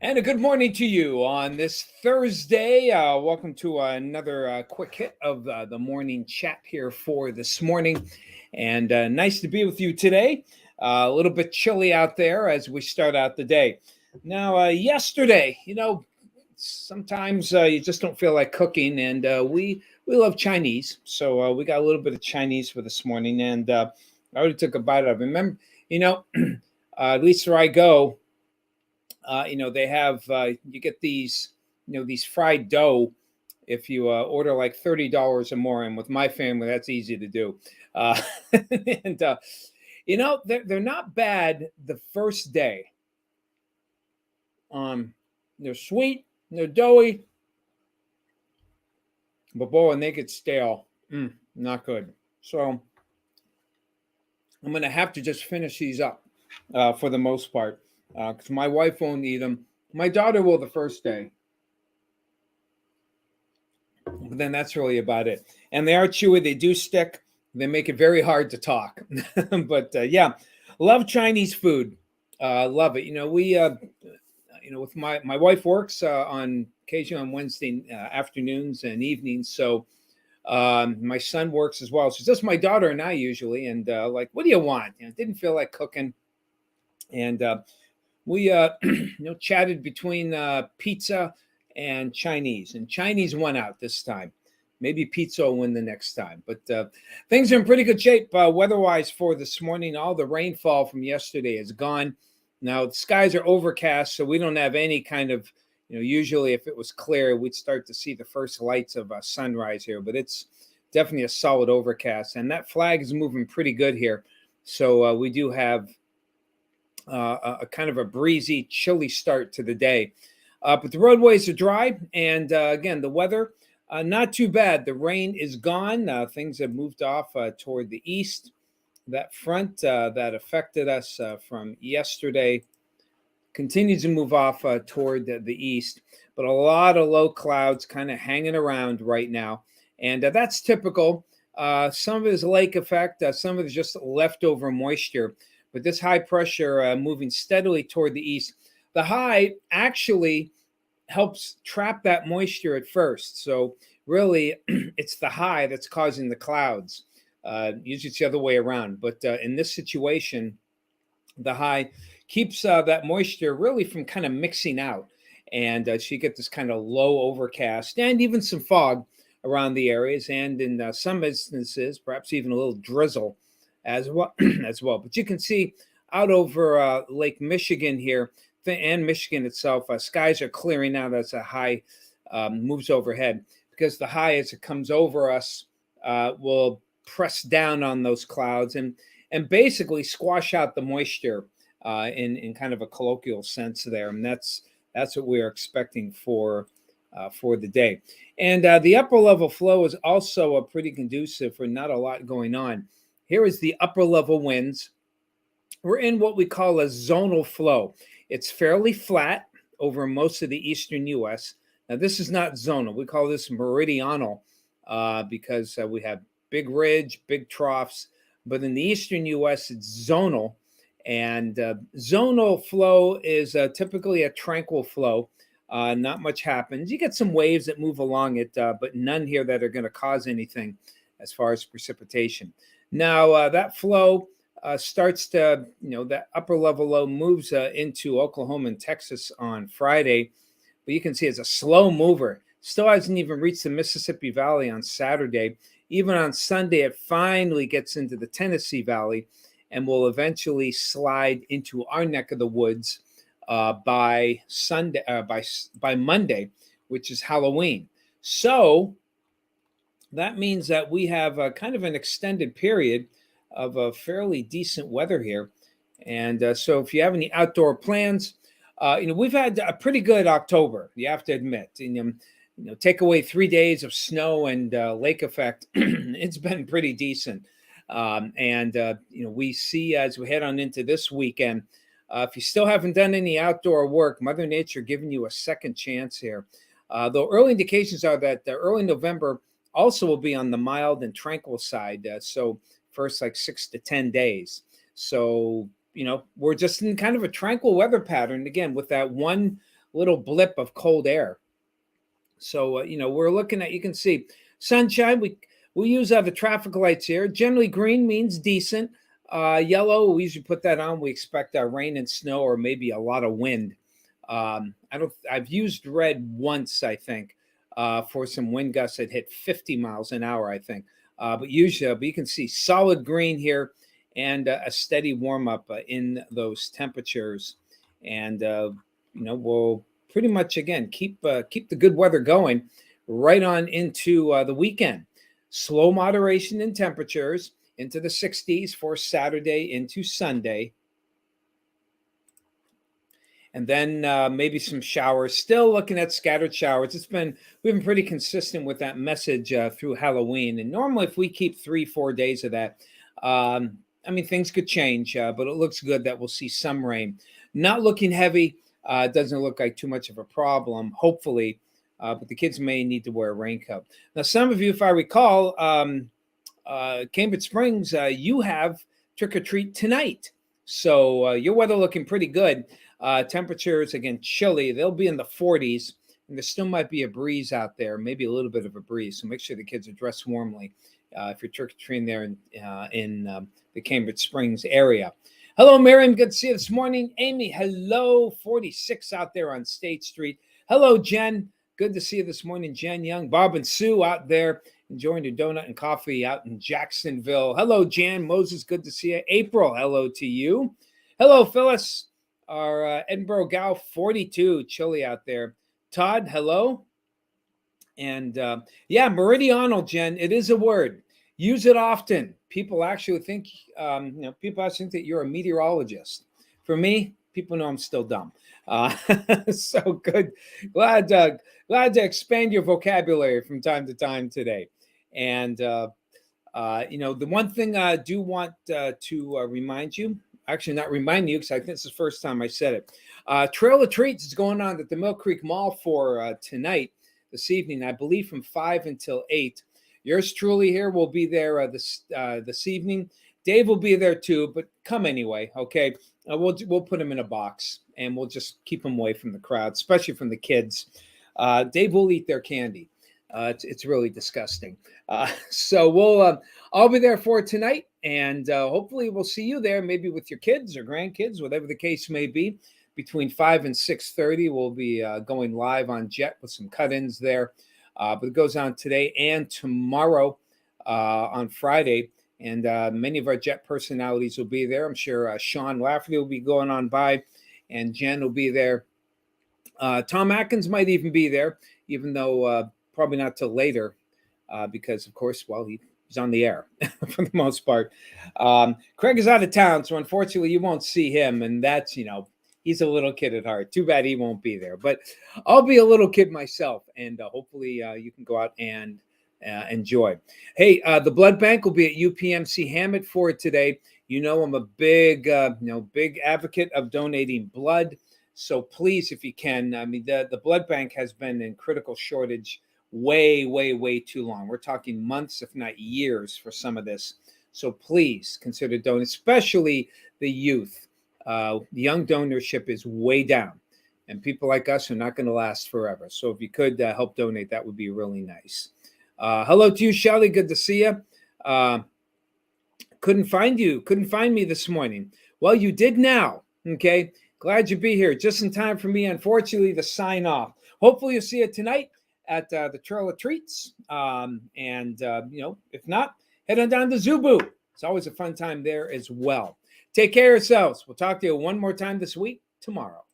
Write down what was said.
And a good morning to you on this Thursday. Welcome to another quick hit of the morning chat here for this morning. And nice to be with you today. A little bit chilly out there as we start out the day. Now, yesterday, sometimes you just don't feel like cooking, and we love Chinese, so we got a little bit of Chinese for this morning, and I already took a bite of it. Remember, at least where I go, they have you get these these fried dough if you order like $30 or more, and with my family that's easy to do. uh, and they're not bad the first day. They're sweet, they're doughy, but boy, when they get stale, not good. So I'm gonna have to just finish these up for the most part, because my wife won't eat them. My daughter will the first day, but then that's really about it. And they are chewy, they do stick, they make it very hard to talk. But yeah, love Chinese food. Love it. With my wife works on occasion on Wednesday afternoons and evenings, so my son works as well. So it's just my daughter and I usually. And like, what do you want? Didn't feel like cooking, and we chatted between pizza and Chinese, and Chinese won out this time. Maybe pizza will win the next time, but things are in pretty good shape weather-wise for this morning. All the rainfall from yesterday is gone. Now the skies are overcast, so we don't have any kind of, usually if it was clear, we'd start to see the first lights of sunrise here, but it's definitely a solid overcast, and that flag is moving pretty good here. So we do have a kind of a breezy, chilly start to the day. But the roadways are dry, and again, the weather not too bad. The rain is gone. Things have moved off toward the east. That front that affected us from yesterday continues to move off toward the east, but a lot of low clouds kind of hanging around right now, and that's typical. Some of it is lake effect, some of it is just leftover moisture, but this high pressure moving steadily toward the east. The high actually helps trap that moisture at first. So really, it's the high that's causing the clouds. Usually it's the other way around. But in this situation, the high keeps that moisture really from kind of mixing out. And so you get this kind of low overcast and even some fog around the areas. And in some instances, perhaps even a little drizzle as well. As well. But you can see out over Lake Michigan here and Michigan itself, skies are clearing out as a high moves overhead, because the high, as it comes over us, will press down on those clouds and basically squash out the moisture in kind of a colloquial sense there, and that's what we're expecting for the day. And the upper level flow is also pretty conducive for not a lot going on. Here is the upper level winds. We're in what we call a zonal flow. It's fairly flat over most of the eastern U.S. Now, this is not zonal. We call this meridional because we have big ridge, big troughs. But in the eastern U.S., it's zonal. And zonal flow is typically a tranquil flow. Not much happens. You get some waves that move along it, but none here that are going to cause anything as far as precipitation. Now, that flow starts to, that upper level low moves into Oklahoma and Texas on Friday. But you can see it's a slow mover. Still hasn't even reached the Mississippi Valley on Saturday. Even on Sunday, it finally gets into the Tennessee Valley and will eventually slide into our neck of the woods by Sunday, by Monday, which is Halloween. So that means that we have a kind of an extended period of a fairly decent weather here. And so if you have any outdoor plans, we've had a pretty good October, you have to admit. Take away 3 days of snow and lake effect, it's been pretty decent. We see as we head on into this weekend, if you still haven't done any outdoor work, Mother Nature giving you a second chance here. Though early indications are that early November also will be on the mild and tranquil side. So first like 6 to 10 days. So, we're just in kind of a tranquil weather pattern again with that one little blip of cold air. So we're looking at, you can see sunshine. We use the traffic lights here. Generally, green means decent. Yellow, we usually put that on. We expect rain and snow, or maybe a lot of wind. I've used red once, I think, for some wind gusts that hit 50 miles an hour, I think. But you can see solid green here, and a steady warm up in those temperatures. And we'll pretty much again keep the good weather going right on into the weekend. Slow moderation in temperatures into the 60s for Saturday into Sunday. And then maybe some showers. Still looking at scattered showers. We've been pretty consistent with that message through Halloween. And normally, if we keep 3-4 days of that, things could change. But it looks good that we'll see some rain. Not looking heavy. It doesn't look like too much of a problem, hopefully. But the kids may need to wear a raincoat. Now, some of you, if I recall, Cambridge Springs, you have trick or treat tonight. So your weather looking pretty good. Temperatures, again, chilly. They'll be in the 40s, and there still might be a breeze out there, maybe a little bit of a breeze. So make sure the kids are dressed warmly if you're trick-or-treating there in the Cambridge Springs area. Hello, Miriam. Good to see you this morning. Amy, hello. 46 out there on State Street. Hello, Jen. Good to see you this morning, Jen Young. Bob and Sue out there enjoying your donut and coffee out in Jacksonville. Hello, Jan. Moses, good to see you. April, hello to you. Hello, Phyllis. Our Edinburgh gal, 42, chilly out there. Todd, hello. And meridional, Jen, it is a word. Use it often. People actually think, that you're a meteorologist. For me, people know I'm still dumb. So good. Glad to expand your vocabulary from time to time today. And, the one thing I do want to remind you, actually not remind you, because I think it's the first time I said it. Trail of Treats is going on at the Mill Creek Mall for tonight, this evening, I believe from 5 until 8. Yours truly here will be there this evening. Dave will be there too, but come anyway, okay? We'll put him in a box, and we'll just keep him away from the crowd, especially from the kids. Dave will eat their candy. It's really disgusting. So I'll be there for tonight, and hopefully we'll see you there, maybe with your kids or grandkids, whatever the case may be. Between 5 and 6:30, we'll be going live on Jet with some cut-ins there. But it goes on today and tomorrow on Friday, and many of our Jet personalities will be there. I'm sure Sean Lafferty will be going on by, and Jen will be there. Tom Atkins might even be there, even though probably not till later, because, of course, he's on the air for the most part. Craig is out of town, so unfortunately you won't see him, and that's, he's a little kid at heart. Too bad he won't be there, but I'll be a little kid myself, and hopefully you can go out and enjoy. Hey, the blood bank will be at UPMC Hammett for today. I'm a big advocate of donating blood. So please, if you can, the blood bank has been in critical shortage way, way, way too long. We're talking months, if not years, for some of this. So please consider donating, especially the youth. Young donorship is way down, and people like us are not going to last forever. So if you could help donate, that would be really nice. Hello to you, Shelly. Good to see you. Couldn't find me this morning. Well, you did now. Okay. Glad you be here. Just in time for me, unfortunately, to sign off. Hopefully you'll see you tonight at the Trail of Treats. If not, head on down to Zubu. It's always a fun time there as well. Take care of yourselves. We'll talk to you one more time this week tomorrow.